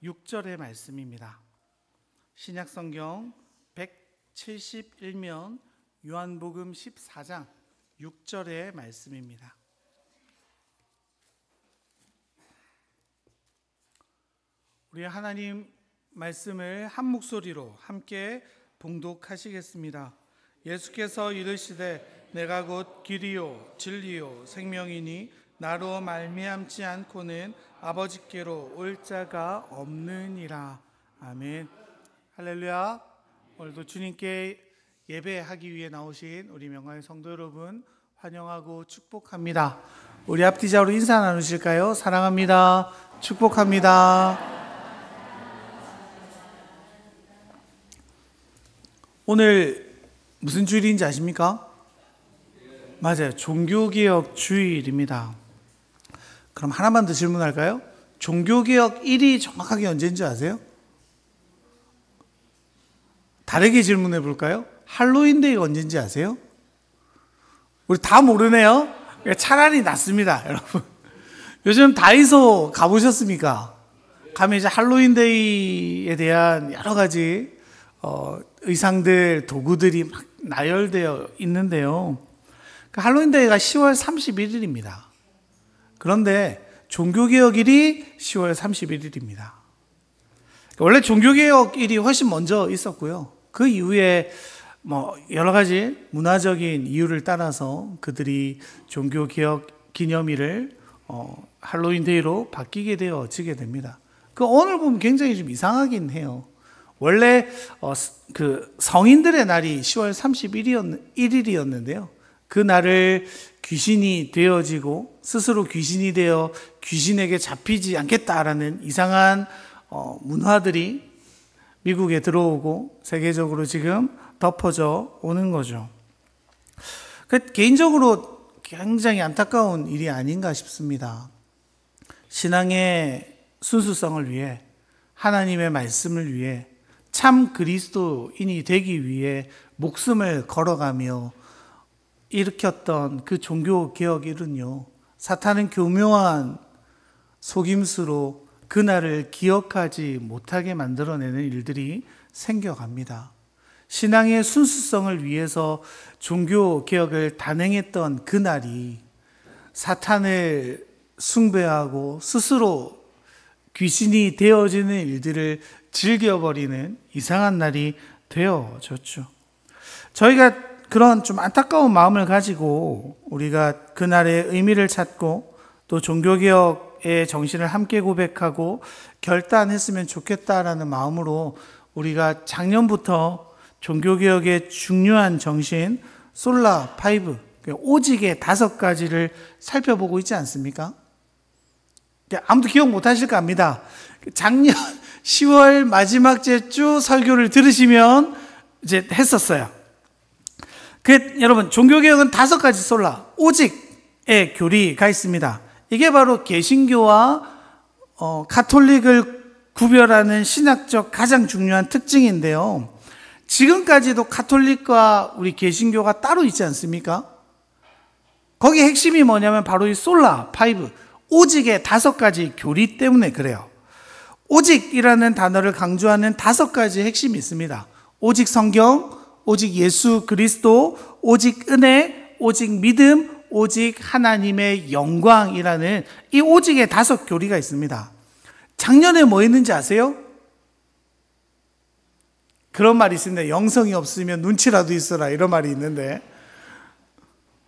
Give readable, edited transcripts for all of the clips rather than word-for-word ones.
6절의 말씀입니다. 신약성경 171면 요한복음 14장 6절의 말씀입니다. 우리 하나님 말씀을 한 목소리로 함께 봉독하시겠습니다. 예수께서 이르시되 내가 곧 길이요 진리요 생명이니 나로 말미암지 않고는 아버지께로 올 자가 없느니라. 아멘. 할렐루야. 오늘도 주님께 예배하기 위해 나오신 우리 명하의 성도 여러분 환영하고 축복합니다. 우리 앞뒤자로 인사 나누실까요? 사랑합니다. 축복합니다. 오늘 무슨 주일인지 아십니까? 맞아요. 종교개혁 주일입니다. 그럼 하나만 더 질문할까요? 종교개혁 일이 정확하게 언제인지 아세요? 다르게 질문해 볼까요? 할로윈데이가 언제인지 아세요? 우리 다 모르네요. 차라리 낫습니다, 여러분. 요즘 다이소 가보셨습니까? 가면 이제 할로윈데이에 대한 여러 가지 의상들, 도구들이 막 나열되어 있는데요. 할로윈데이가 10월 31일입니다. 그런데 종교개혁일이 10월 31일입니다. 원래 종교개혁일이 훨씬 먼저 있었고요. 그 이후에 여러 가지 문화적인 이유를 따라서 그들이 종교개혁 기념일을 할로윈데이로 바뀌게 되어지게 됩니다. 오늘 보면 굉장히 좀 이상하긴 해요. 원래 그 성인들의 날이 10월 31일이었는데요. 그 날을 귀신이 되어지고 스스로 귀신이 되어 귀신에게 잡히지 않겠다라는 이상한 문화들이 미국에 들어오고 세계적으로 지금 덮어져 오는 거죠. 개인적으로 굉장히 안타까운 일이 아닌가 싶습니다. 신앙의 순수성을 위해 하나님의 말씀을 위해 참 그리스도인이 되기 위해 목숨을 걸어가며 일으켰던 그 종교개혁일은요, 사탄은 교묘한 속임수로 그날을 기억하지 못하게 만들어내는 일들이 생겨갑니다. 신앙의 순수성을 위해서 종교개혁을 단행했던 그날이 사탄을 숭배하고 스스로 귀신이 되어지는 일들을 즐겨버리는 이상한 날이 되어졌죠. 저희가 그런 좀 안타까운 마음을 가지고 우리가 그날의 의미를 찾고 또 종교개혁의 정신을 함께 고백하고 결단했으면 좋겠다라는 마음으로 우리가 작년부터 종교개혁의 중요한 정신 솔라 5, 오직의 5가지를 살펴보고 있지 않습니까? 아무도 기억 못하실까 합니다. 작년 10월 마지막 주 설교를 들으시면 이제 했었어요. 여러분, 종교개혁은 5가지 솔라, 오직의 교리가 있습니다. 이게 바로 개신교와 가톨릭을 구별하는 신학적 가장 중요한 특징인데요. 지금까지도 가톨릭과 우리 개신교가 따로 있지 않습니까? 거기 핵심이 뭐냐면 바로 이 솔라 5, 오직의 5가지 교리 때문에 그래요. 오직이라는 단어를 강조하는 5가지 핵심이 있습니다. 오직 성경, 오직 예수 그리스도, 오직 은혜, 오직 믿음, 오직 하나님의 영광이라는 이 오직의 5 교리가 있습니다. 작년에 뭐 했는지 아세요? 그런 말이 있습니다. 영성이 없으면 눈치라도 있어라, 이런 말이 있는데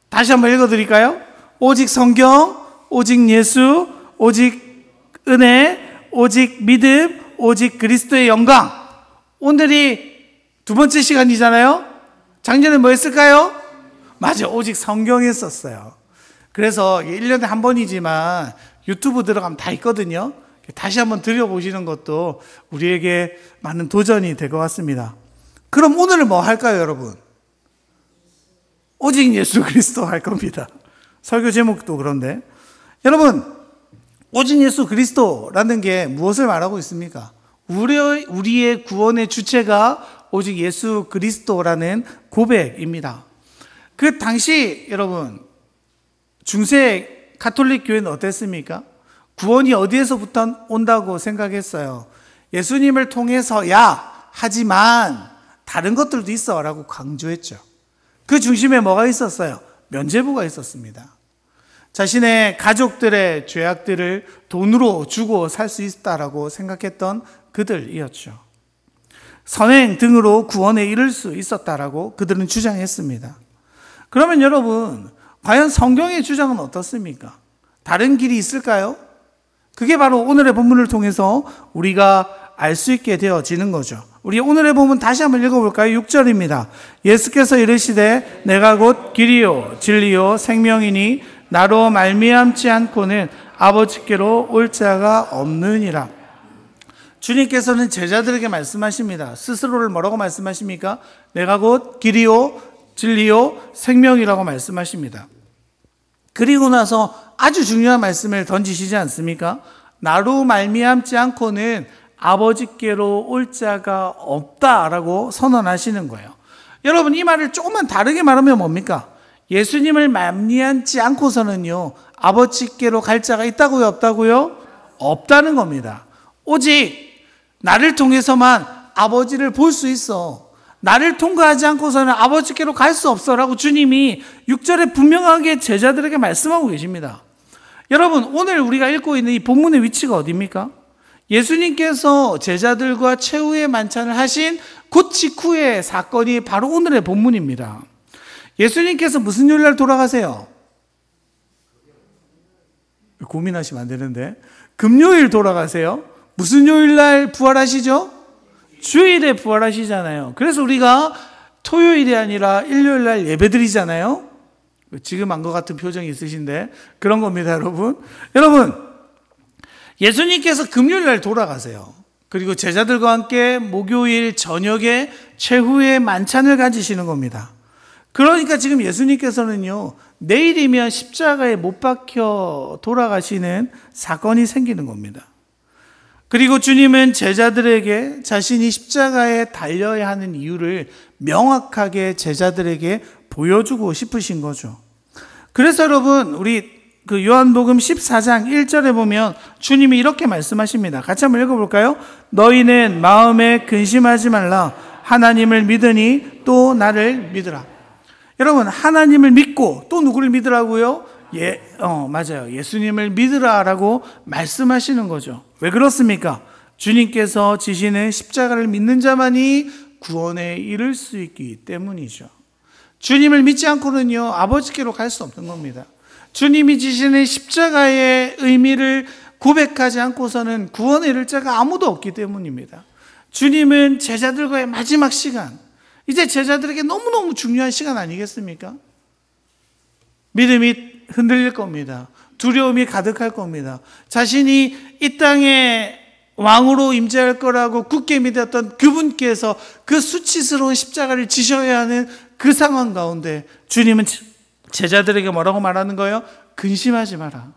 다시 한번 읽어드릴까요? 오직 성경, 오직 예수, 오직 은혜, 오직 믿음, 오직 그리스도의 영광. 오늘이 2번째 시간이잖아요. 작년에 뭐 했을까요? 맞아, 오직 성경 했었어요. 그래서 1년에 한 번이지만 유튜브 들어가면 다 있거든요. 다시 한번 들여보시는 것도 우리에게 많은 도전이 될 것 같습니다. 그럼 오늘은 뭐 할까요, 여러분? 오직 예수 그리스도 할 겁니다. 설교 제목도 그런데. 여러분, 오직 예수 그리스도라는 게 무엇을 말하고 있습니까? 우리의 구원의 주체가 오직 예수 그리스도라는 고백입니다. 그 당시 여러분 중세 가톨릭 교회는 어땠습니까? 구원이 어디에서부터 온다고 생각했어요? 예수님을 통해서야 하지만 다른 것들도 있어 라고 강조했죠. 그 중심에 뭐가 있었어요? 면죄부가 있었습니다. 자신의 가족들의 죄악들을 돈으로 주고 살 수 있다라고 생각했던 그들이었죠. 선행 등으로 구원에 이를 수 있었다라고 그들은 주장했습니다. 그러면 여러분, 과연 성경의 주장은 어떻습니까? 다른 길이 있을까요? 그게 바로 오늘의 본문을 통해서 우리가 알 수 있게 되어지는 거죠. 우리 오늘의 본문 다시 한번 읽어볼까요? 6절입니다. 예수께서 이르시되 내가 곧 길이요 진리요 생명이니 나로 말미암지 않고는 아버지께로 올 자가 없느니라. 주님께서는 제자들에게 말씀하십니다. 스스로를 뭐라고 말씀하십니까? 내가 곧 길이요 진리요 생명이라고 말씀하십니다. 그리고 나서 아주 중요한 말씀을 던지시지 않습니까? 나로 말미암지 않고는 아버지께로 올 자가 없다라고 선언하시는 거예요. 여러분, 이 말을 조금만 다르게 말하면 뭡니까? 예수님을 말미암지 않고서는요, 아버지께로 갈 자가 있다고요, 없다고요? 없다는 겁니다. 오직 나를 통해서만 아버지를 볼 수 있어. 나를 통과하지 않고서는 아버지께로 갈 수 없어 라고 주님이 6절에 분명하게 제자들에게 말씀하고 계십니다. 여러분, 오늘 우리가 읽고 있는 이 본문의 위치가 어디입니까? 예수님께서 제자들과 최후의 만찬을 하신 그 직후의 사건이 바로 오늘의 본문입니다. 예수님께서 무슨 요일날 돌아가세요? 고민하시면 안 되는데. 금요일 돌아가세요. 무슨 요일날 부활하시죠? 주일에 부활하시잖아요. 그래서 우리가 토요일이 아니라 일요일날 예배드리잖아요. 지금 한 것 같은 표정이 있으신데 그런 겁니다, 여러분. 여러분, 예수님께서 금요일날 돌아가세요. 그리고 제자들과 함께 목요일 저녁에 최후의 만찬을 가지시는 겁니다. 그러니까 지금 예수님께서는요, 내일이면 십자가에 못 박혀 돌아가시는 사건이 생기는 겁니다. 그리고 주님은 제자들에게 자신이 십자가에 달려야 하는 이유를 명확하게 제자들에게 보여주고 싶으신 거죠. 그래서 여러분, 우리 요한복음 14장 1절에 보면 주님이 이렇게 말씀하십니다. 같이 한번 읽어볼까요? 너희는 마음에 근심하지 말라. 하나님을 믿으니 또 나를 믿으라. 여러분, 하나님을 믿고 또 누구를 믿으라고요? 맞아요. 예수님을 믿으라라고 말씀하시는 거죠. 왜 그렇습니까? 주님께서 지시는 십자가를 믿는 자만이 구원에 이를 수 있기 때문이죠. 주님을 믿지 않고는요, 아버지께로 갈 수 없는 겁니다. 주님이 지시는 십자가의 의미를 고백하지 않고서는 구원에 이를 자가 아무도 없기 때문입니다. 주님은 제자들과의 마지막 시간, 이제 제자들에게 너무너무 중요한 시간 아니겠습니까? 믿음이 흔들릴 겁니다. 두려움이 가득할 겁니다. 자신이 이 땅에 왕으로 임재할 거라고 굳게 믿었던 그분께서 그 수치스러운 십자가를 지셔야 하는 그 상황 가운데 주님은 제자들에게 뭐라고 말하는 거예요? 근심하지 마라.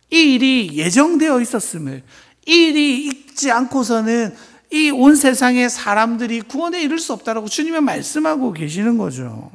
이 일이 예정되어 있었음을, 이 일이 있지 않고서는 이 온 세상의 사람들이 구원에 이를 수 없다라고 주님은 말씀하고 계시는 거죠.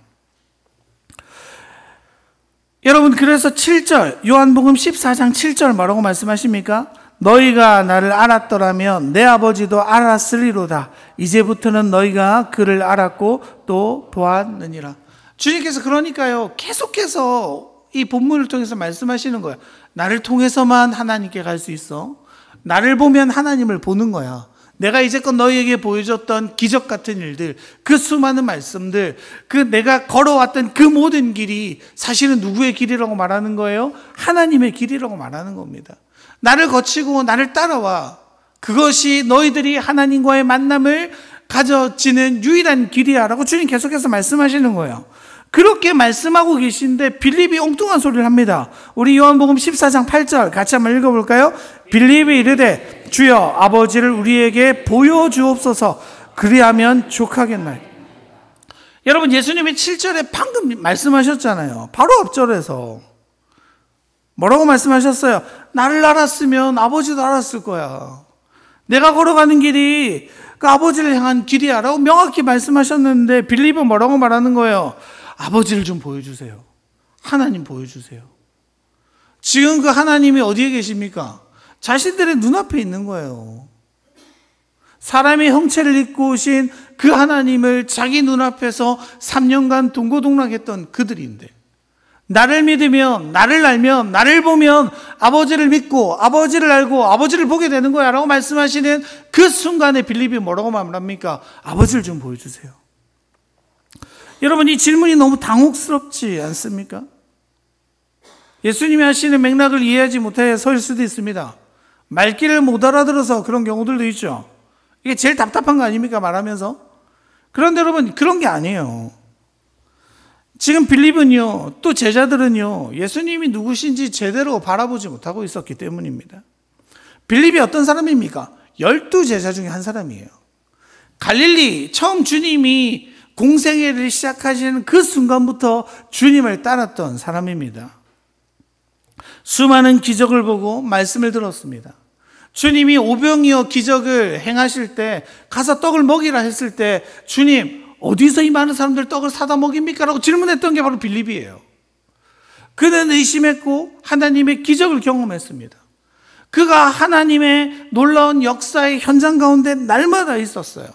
여러분, 그래서 7절, 요한복음 14장 7절 뭐라고 말씀하십니까? 너희가 나를 알았더라면 내 아버지도 알았으리로다. 이제부터는 너희가 그를 알았고 또 보았느니라. 주님께서 그러니까요, 계속해서 이 본문을 통해서 말씀하시는 거야. 나를 통해서만 하나님께 갈 수 있어. 나를 보면 하나님을 보는 거야. 내가 이제껏 너희에게 보여줬던 기적 같은 일들, 그 수많은 말씀들, 그 내가 걸어왔던 그 모든 길이 사실은 누구의 길이라고 말하는 거예요? 하나님의 길이라고 말하는 겁니다. 나를 거치고 나를 따라와. 그것이 너희들이 하나님과의 만남을 가져지는 유일한 길이야 라고 주님 계속해서 말씀하시는 거예요. 그렇게 말씀하고 계신데 빌립이 엉뚱한 소리를 합니다. 우리 요한복음 14장 8절 같이 한번 읽어볼까요? 빌립이 이르되 주여 아버지를 우리에게 보여주옵소서. 그리하면 족하겠나요? 여러분, 예수님이 7절에 방금 말씀하셨잖아요. 바로 앞절에서 뭐라고 말씀하셨어요? 나를 알았으면 아버지도 알았을 거야. 내가 걸어가는 길이 그 아버지를 향한 길이야 라고 명확히 말씀하셨는데 빌립은 뭐라고 말하는 거예요? 아버지를 좀 보여주세요. 하나님 보여주세요. 지금 그 하나님이 어디에 계십니까? 자신들의 눈앞에 있는 거예요. 사람의 형체를 입고 오신 그 하나님을 자기 눈앞에서 3년간 동고동락했던 그들인데, 나를 믿으면, 나를 알면, 나를 보면 아버지를 믿고 아버지를 알고 아버지를 보게 되는 거야 라고 말씀하시는 그 순간에 빌립이 뭐라고 말합니까? 아버지를 좀 보여주세요. 여러분, 이 질문이 너무 당혹스럽지 않습니까? 예수님이 하시는 맥락을 이해하지 못해서일 수도 있습니다. 말귀를 못 알아들어서 그런 경우들도 있죠. 이게 제일 답답한 거 아닙니까? 말하면서. 그런데 여러분, 그런 게 아니에요. 지금 빌립은요, 또 제자들은요, 예수님이 누구신지 제대로 바라보지 못하고 있었기 때문입니다. 빌립이 어떤 사람입니까? 12제자 중에 한 사람이에요. 갈릴리 처음 주님이 공생애를 시작하시는 그 순간부터 주님을 따랐던 사람입니다. 수많은 기적을 보고 말씀을 들었습니다. 주님이 오병이어 기적을 행하실 때, 가서 떡을 먹이라 했을 때 주님, 어디서 이 많은 사람들 떡을 사다 먹입니까? 라고 질문했던 게 바로 빌립이에요. 그는 의심했고 하나님의 기적을 경험했습니다. 그가 하나님의 놀라운 역사의 현장 가운데 날마다 있었어요.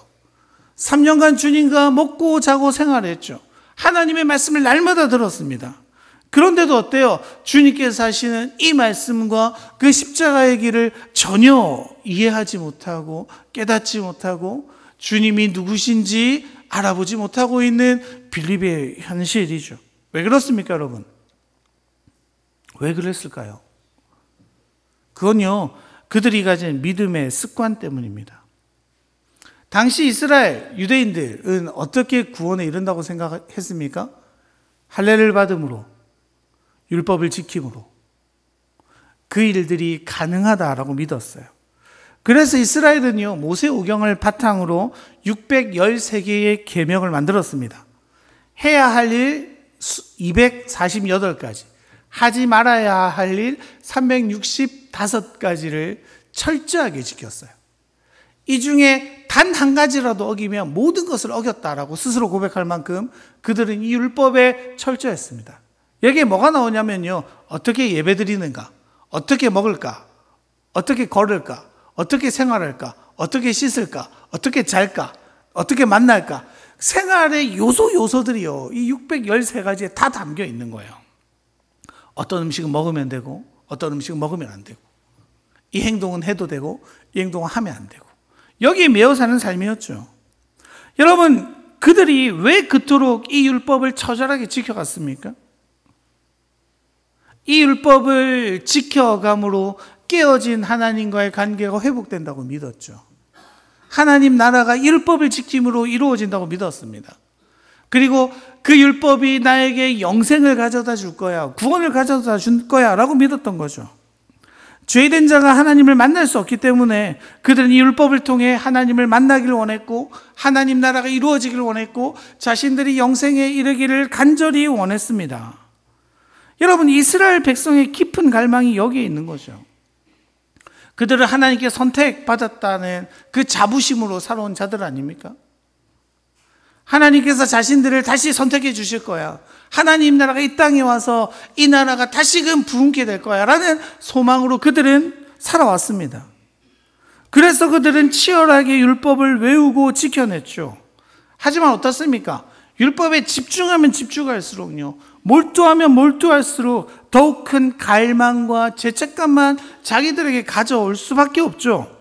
3년간 주님과 먹고 자고 생활했죠. 하나님의 말씀을 날마다 들었습니다. 그런데도 어때요? 주님께서 하시는 이 말씀과 그 십자가의 길을 전혀 이해하지 못하고 깨닫지 못하고 주님이 누구신지 알아보지 못하고 있는 빌립의 현실이죠. 왜 그렇습니까, 여러분? 왜 그랬을까요? 그건요, 그들이 가진 믿음의 습관 때문입니다. 당시 이스라엘 유대인들은 어떻게 구원에 이른다고 생각했습니까? 할례를 받음으로, 율법을 지킴으로 그 일들이 가능하다라고 믿었어요. 그래서 이스라엘은요, 모세오경을 바탕으로 613개의 계명을 만들었습니다. 해야 할 일 248가지, 하지 말아야 할 일 365가지를 철저하게 지켰어요. 이 중에 단 한 가지라도 어기면 모든 것을 어겼다라고 스스로 고백할 만큼 그들은 이 율법에 철저했습니다. 여기에 뭐가 나오냐면요, 어떻게 예배드리는가, 어떻게 먹을까, 어떻게 걸을까, 어떻게 생활할까, 어떻게 씻을까, 어떻게 잘까, 어떻게 만날까, 생활의 요소들이요, 이 613가지에 다 담겨 있는 거예요. 어떤 음식은 먹으면 되고 어떤 음식은 먹으면 안 되고, 이 행동은 해도 되고 이 행동은 하면 안 되고, 여기에 매여 사는 삶이었죠. 여러분, 그들이 왜 그토록 이 율법을 처절하게 지켜갔습니까? 이 율법을 지켜감으로 깨어진 하나님과의 관계가 회복된다고 믿었죠. 하나님 나라가 이 율법을 지킴으로 이루어진다고 믿었습니다. 그리고 그 율법이 나에게 영생을 가져다 줄 거야, 구원을 가져다 줄 거야 라고 믿었던 거죠. 죄된 자가 하나님을 만날 수 없기 때문에 그들은 이 율법을 통해 하나님을 만나기를 원했고, 하나님 나라가 이루어지기를 원했고, 자신들이 영생에 이르기를 간절히 원했습니다. 여러분, 이스라엘 백성의 깊은 갈망이 여기에 있는 거죠. 그들은 하나님께 선택받았다는 그 자부심으로 살아온 자들 아닙니까? 하나님께서 자신들을 다시 선택해 주실 거야, 하나님 나라가 이 땅에 와서 이 나라가 다시금 부흥케 될 거야 라는 소망으로 그들은 살아왔습니다. 그래서 그들은 치열하게 율법을 외우고 지켜냈죠. 하지만 어떻습니까? 율법에 집중하면 집중할수록요, 몰두하면 몰두할수록 더욱 큰 갈망과 죄책감만 자기들에게 가져올 수밖에 없죠.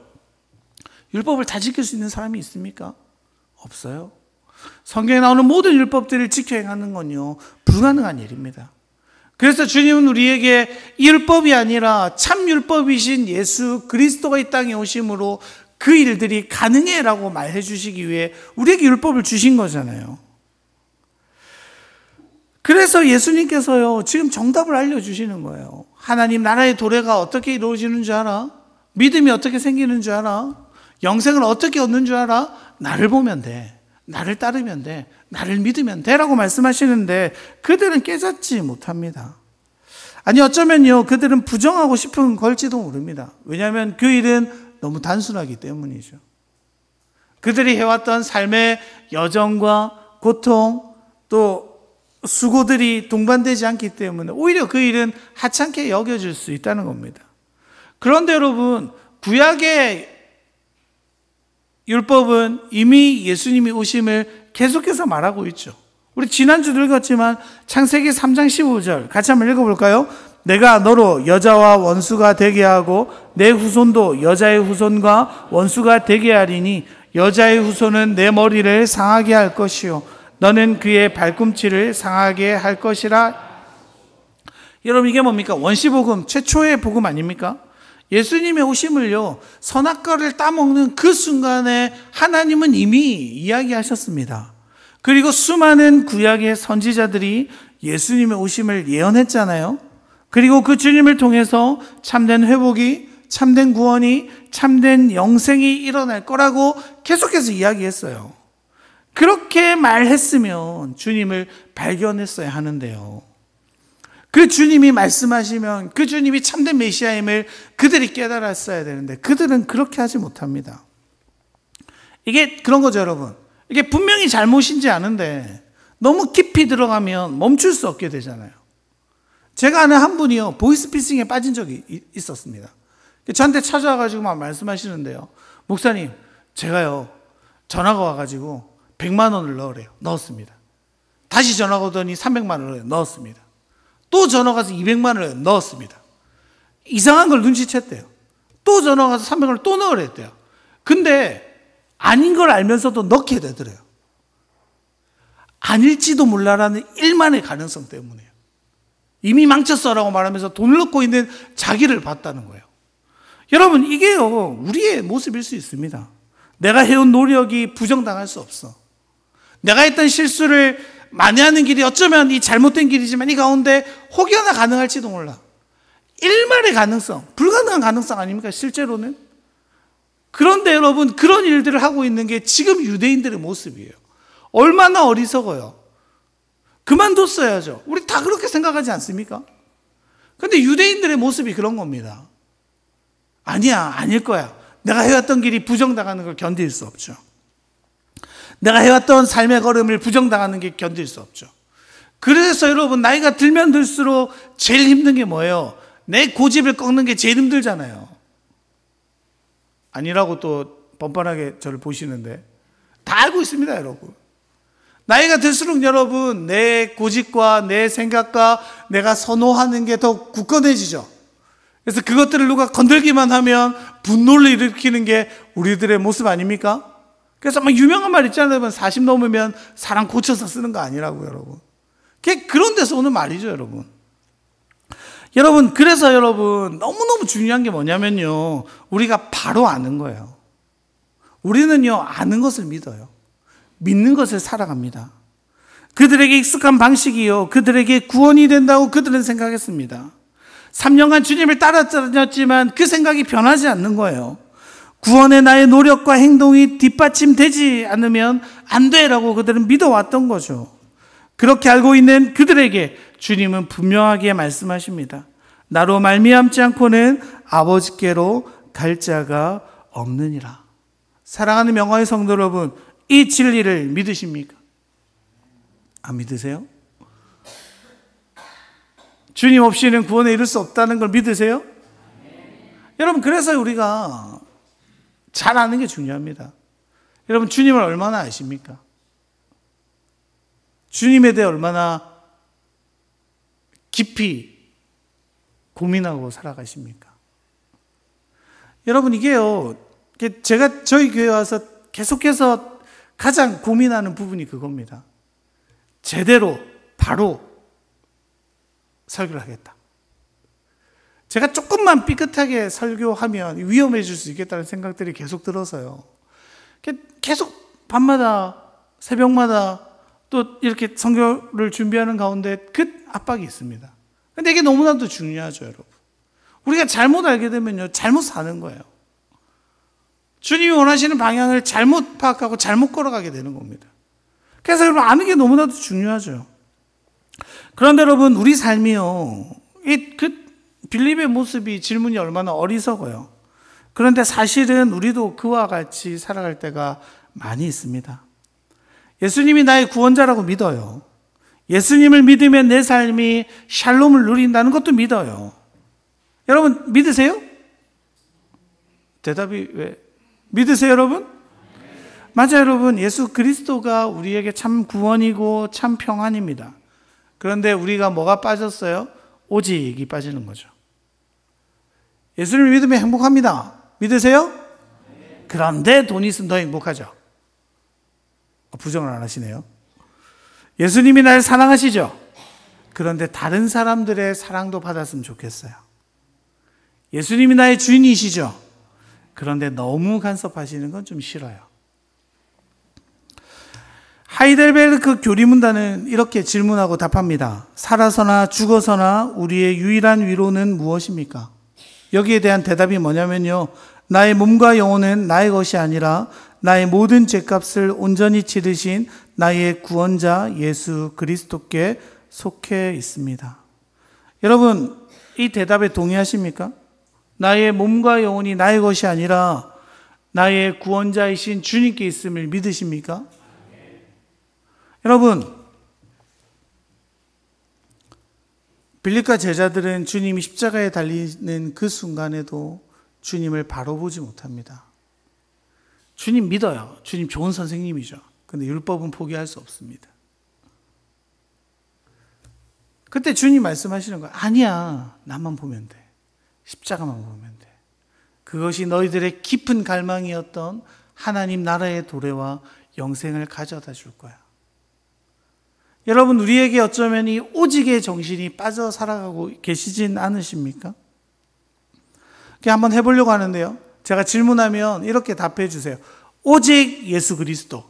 율법을 다 지킬 수 있는 사람이 있습니까? 없어요. 성경에 나오는 모든 율법들을 지켜 행하는 건요, 불가능한 일입니다. 그래서 주님은 우리에게 이 율법이 아니라 참 율법이신 예수 그리스도가 이 땅에 오심으로 그 일들이 가능해라고 말해 주시기 위해 우리에게 율법을 주신 거잖아요. 그래서 예수님께서요, 지금 정답을 알려주시는 거예요. 하나님 나라의 도래가 어떻게 이루어지는 줄 알아? 믿음이 어떻게 생기는 줄 알아? 영생을 어떻게 얻는 줄 알아? 나를 보면 돼, 나를 따르면 돼, 나를 믿으면 돼 라고 말씀하시는데 그들은 깨닫지 못합니다. 아니, 어쩌면요, 그들은 부정하고 싶은 걸지도 모릅니다. 왜냐하면 그 일은 너무 단순하기 때문이죠. 그들이 해왔던 삶의 여정과 고통, 또 수고들이 동반되지 않기 때문에 오히려 그 일은 하찮게 여겨질 수 있다는 겁니다. 그런데 여러분, 구약의 율법은 이미 예수님이 오심을 계속해서 말하고 있죠. 우리 지난주도 읽었지만 창세기 3장 15절 같이 한번 읽어볼까요? 내가 너로 여자와 원수가 되게 하고 내 후손도 여자의 후손과 원수가 되게 하리니 여자의 후손은 내 머리를 상하게 할 것이요 너는 그의 발꿈치를 상하게 할 것이라. 여러분, 이게 뭡니까? 원시복음 최초의 복음 아닙니까? 예수님의 오심을요, 선악과를 따먹는 그 순간에 하나님은 이미 이야기하셨습니다. 그리고 수많은 구약의 선지자들이 예수님의 오심을 예언했잖아요. 그리고 그 주님을 통해서 참된 회복이, 참된 구원이, 참된 영생이 일어날 거라고 계속해서 이야기했어요. 그렇게 말했으면 주님을 발견했어야 하는데요. 그 주님이 말씀하시면 그 주님이 참된 메시아임을 그들이 깨달았어야 되는데 그들은 그렇게 하지 못합니다. 이게 그런 거죠, 여러분. 이게 분명히 잘못인지 아는데 너무 깊이 들어가면 멈출 수 없게 되잖아요. 제가 아는 한 분이요, 보이스피싱에 빠진 적이 있었습니다. 저한테 찾아와가지고 막 말씀하시는데요. 목사님, 제가요, 전화가 와가지고 100만 원을 넣으래요. 넣었습니다. 다시 전화가 오더니 300만 원을 넣었습니다. 또 전화가 와서 200만 원을 넣었습니다. 이상한 걸 눈치챘대요. 또 전화가 와서 300만 원을 또 넣으랬대요. 근데 아닌 걸 알면서도 넣게 되더래요. 아닐지도 몰라라는 일만의 가능성 때문에요. 이미 망쳤어라고 말하면서 돈을 넣고 있는 자기를 봤다는 거예요. 여러분, 이게요, 우리의 모습일 수 있습니다. 내가 해온 노력이 부정당할 수 없어. 내가 했던 실수를 만회하는 길이 어쩌면 이 잘못된 길이지만 이 가운데 혹여나 가능할지도 몰라. 일말의 가능성, 불가능한 가능성 아닙니까? 실제로는. 그런데 여러분, 그런 일들을 하고 있는 게 지금 유대인들의 모습이에요. 얼마나 어리석어요. 그만뒀어야죠. 우리 다 그렇게 생각하지 않습니까? 근데 유대인들의 모습이 그런 겁니다. 아니야, 아닐 거야. 내가 해왔던 길이 부정당하는 걸 견딜 수 없죠. 내가 해왔던 삶의 걸음을 부정당하는 게 견딜 수 없죠. 그래서 여러분, 나이가 들면 들수록 제일 힘든 게 뭐예요? 내 고집을 꺾는 게 제일 힘들잖아요. 아니라고 또 뻔뻔하게 저를 보시는데 다 알고 있습니다, 여러분. 나이가 들수록 여러분, 내 고집과 내 생각과 내가 선호하는 게 더 굳건해지죠. 그래서 그것들을 누가 건들기만 하면 분노를 일으키는 게 우리들의 모습 아닙니까? 그래서 막 유명한 말 있잖아요. 여러분, 40 넘으면 사람 고쳐서 쓰는 거 아니라고요, 여러분. 그런 데서 오는 말이죠, 여러분. 여러분, 그래서 여러분, 너무너무 중요한 게 뭐냐면요, 우리가 바로 아는 거예요. 우리는요, 아는 것을 믿어요. 믿는 것을 살아갑니다. 그들에게 익숙한 방식이요, 그들에게 구원이 된다고 그들은 생각했습니다. 3년간 주님을 따라다녔지만 그 생각이 변하지 않는 거예요. 구원에 나의 노력과 행동이 뒷받침되지 않으면 안 돼라고 그들은 믿어왔던 거죠. 그렇게 알고 있는 그들에게 주님은 분명하게 말씀하십니다. 나로 말미암지 않고는 아버지께로 갈 자가 없느니라. 사랑하는 명화의 성도 여러분, 이 진리를 믿으십니까? 안 믿으세요? 주님 없이는 구원에 이를 수 없다는 걸 믿으세요? 여러분, 그래서 우리가 잘 아는 게 중요합니다. 여러분, 주님을 얼마나 아십니까? 주님에 대해 얼마나 깊이 고민하고 살아가십니까? 여러분, 이게요, 제가 저희 교회 와서 계속해서 가장 고민하는 부분이 그겁니다. 제대로 바로 설교를 하겠다. 제가 조금만 삐끗하게 설교하면 위험해질 수 있겠다는 생각들이 계속 들어서요. 계속 밤마다 새벽마다 또 이렇게 설교를 준비하는 가운데 그 압박이 있습니다. 근데 이게 너무나도 중요하죠, 여러분. 우리가 잘못 알게 되면요, 잘못 사는 거예요. 주님이 원하시는 방향을 잘못 파악하고 잘못 걸어가게 되는 겁니다. 그래서 여러분, 아는 게 너무나도 중요하죠. 그런데 여러분, 우리 삶이요, 빌립의 모습이, 질문이 얼마나 어리석어요. 그런데 사실은 우리도 그와 같이 살아갈 때가 많이 있습니다. 예수님이 나의 구원자라고 믿어요. 예수님을 믿으면 내 삶이 샬롬을 누린다는 것도 믿어요. 여러분 믿으세요? 대답이 왜? 믿으세요 여러분? 맞아요 여러분. 예수 그리스도가 우리에게 참 구원이고 참 평안입니다. 그런데 우리가 뭐가 빠졌어요? 오직이 빠지는 거죠. 예수님을 믿으면 행복합니다. 믿으세요? 그런데 돈 있으면 더 행복하죠. 부정을 안 하시네요. 예수님이 나를 사랑하시죠? 그런데 다른 사람들의 사랑도 받았으면 좋겠어요. 예수님이 나의 주인이시죠? 그런데 너무 간섭하시는 건 좀 싫어요. 하이델베르크 교리문단은 이렇게 질문하고 답합니다. 살아서나 죽어서나 우리의 유일한 위로는 무엇입니까? 여기에 대한 대답이 뭐냐면요. 나의 몸과 영혼은 나의 것이 아니라 나의 모든 죄값을 온전히 치르신 나의 구원자 예수 그리스도께 속해 있습니다. 여러분, 이 대답에 동의하십니까? 나의 몸과 영혼이 나의 것이 아니라 나의 구원자이신 주님께 있음을 믿으십니까? 여러분, 빌립과 제자들은 주님이 십자가에 달리는 그 순간에도 주님을 바로 보지 못합니다. 주님 믿어요. 주님 좋은 선생님이죠. 근데 율법은 포기할 수 없습니다. 그때 주님 말씀하시는 거예요. 아니야, 나만 보면 돼. 십자가만 보면 돼. 그것이 너희들의 깊은 갈망이었던 하나님 나라의 도래와 영생을 가져다 줄 거야. 여러분, 우리에게 어쩌면 이 오직의 정신이 빠져 살아가고 계시진 않으십니까? 한번 해보려고 하는데요. 제가 질문하면 이렇게 답해 주세요. 오직 예수 그리스도.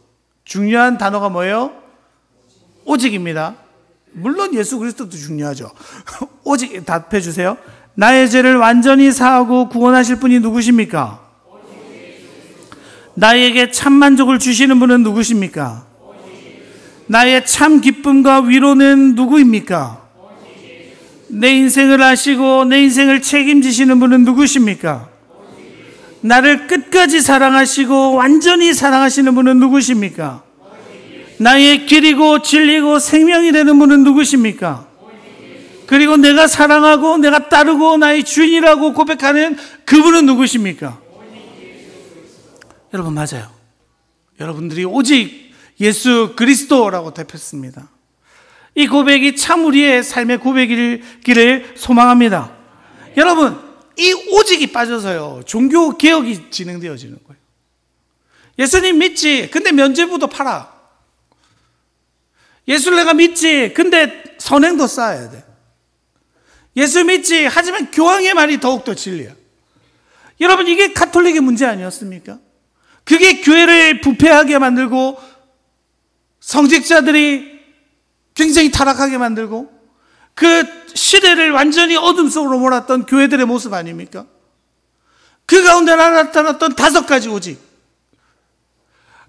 중요한 단어가 뭐예요? 오직입니다. 물론 예수 그리스도도 중요하죠. 오직 답해 주세요. 나의 죄를 완전히 사하고 구원하실 분이 누구십니까? 나에게 참 만족을 주시는 분은 누구십니까? 나의 참 기쁨과 위로는 누구입니까? 내 인생을 아시고 내 인생을 책임지시는 분은 누구십니까? 나를 끝까지 사랑하시고 완전히 사랑하시는 분은 누구십니까? 나의 길이고 진리고 생명이 되는 분은 누구십니까? 그리고 내가 사랑하고 내가 따르고 나의 주인이라고 고백하는 그분은 누구십니까? 여러분, 맞아요. 여러분들이 오직 예수 그리스도라고 대표했습니다. 이 고백이 참 우리의 삶의 고백이기를 소망합니다. 여러분, 이 오직이 빠져서요, 종교 개혁이 진행되어지는 거예요. 예수님 믿지, 근데 면죄부도 팔아. 예수를 내가 믿지, 근데 선행도 쌓아야 돼. 예수 믿지, 하지만 교황의 말이 더욱더 진리야. 여러분, 이게 가톨릭의 문제 아니었습니까? 그게 교회를 부패하게 만들고 성직자들이 굉장히 타락하게 만들고 그 시대를 완전히 어둠 속으로 몰았던 교회들의 모습 아닙니까? 그 가운데 나타났던 5가지 오직.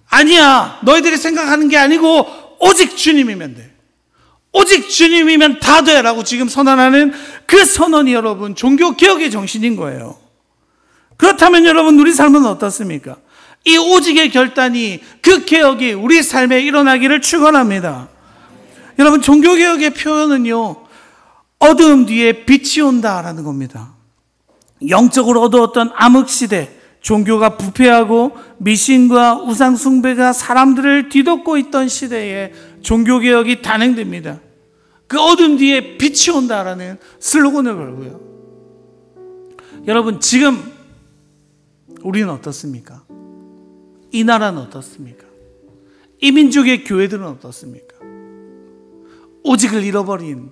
아니야, 너희들이 생각하는 게 아니고 오직 주님이면 돼. 오직 주님이면 다 돼 라고 지금 선언하는 그 선언이 여러분 종교개혁의 정신인 거예요. 그렇다면 여러분, 우리 삶은 어떻습니까? 이 오직의 결단이, 그 개혁이 우리 삶에 일어나기를 축원합니다. 여러분, 종교개혁의 표현은요, 어두움 뒤에 빛이 온다라는 겁니다. 영적으로 어두웠던 암흑시대, 종교가 부패하고 미신과 우상숭배가 사람들을 뒤덮고 있던 시대에 종교개혁이 단행됩니다. 그 어둠 뒤에 빛이 온다라는 슬로건을 걸고요. 여러분, 지금 우리는 어떻습니까? 이 나라는 어떻습니까? 이 민족의 교회들은 어떻습니까? 오직을 잃어버린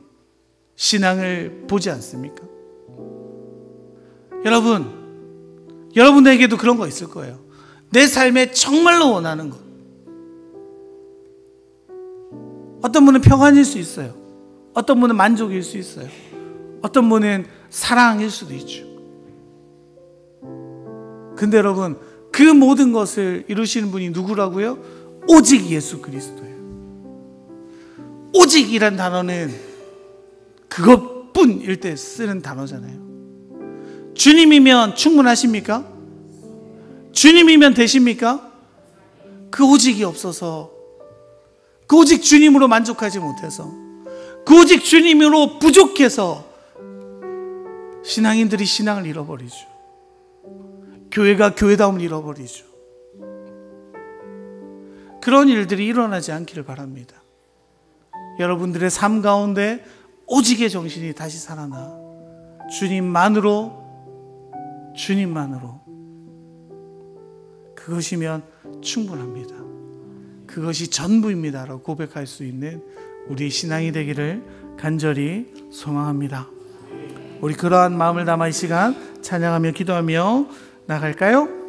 신앙을 보지 않습니까? 여러분, 여러분에게도 그런 거 있을 거예요. 내 삶에 정말로 원하는 것. 어떤 분은 평안일 수 있어요. 어떤 분은 만족일 수 있어요. 어떤 분은 사랑일 수도 있죠. 근데 여러분, 그 모든 것을 이루시는 분이 누구라고요? 오직 예수 그리스도예요. 오직이란 단어는 그것뿐일 때 쓰는 단어잖아요. 주님이면 충분하십니까? 주님이면 되십니까? 그 오직이 없어서, 그 오직 주님으로 만족하지 못해서 그 오직 주님으로 부족해서 신앙인들이 신앙을 잃어버리죠. 교회가 교회다움을 잃어버리죠. 그런 일들이 일어나지 않기를 바랍니다. 여러분들의 삶 가운데 오직의 정신이 다시 살아나 주님만으로 그것이면 충분합니다. 그것이 전부입니다라고 고백할 수 있는 우리 신앙이 되기를 간절히 소망합니다. 우리 그러한 마음을 담아 이 시간 찬양하며 기도하며 나갈까요?